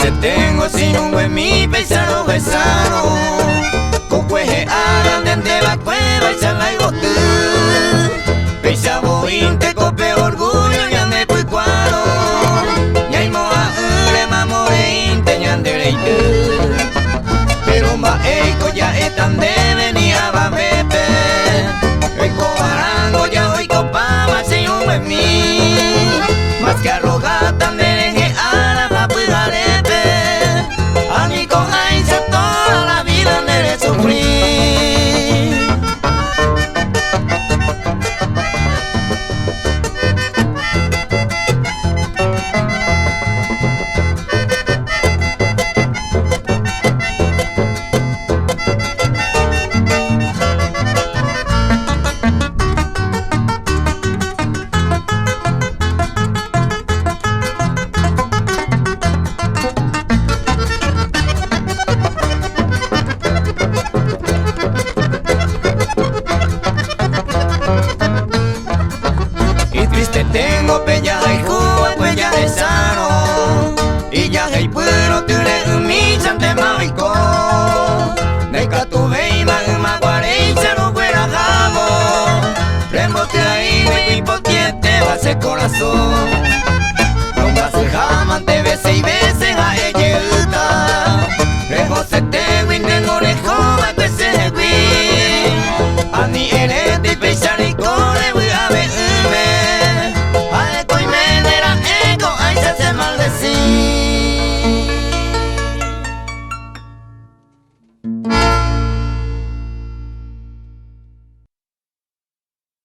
triste tengo sin un buen mi pesaro besaro Cocueje aran dende la cueva y sala y botu Pesabo inte cope orgullo ñande puicuaro Ñaimo a ure mamore inte ñandere itu Pero mba eiko ya etan de venía va bebe Eiko arango ya oiko pama sin un buen mi Más que arrogatan de deje a la papujarebe A mi cojainza toda la vida de sufrir Tengo pella y jugo, pues ya es sano Y ya hay puero, tú le humillan de maico De catuve y maguare y se lo fuera jamo Rembote ahí, y potiete va a ser corazón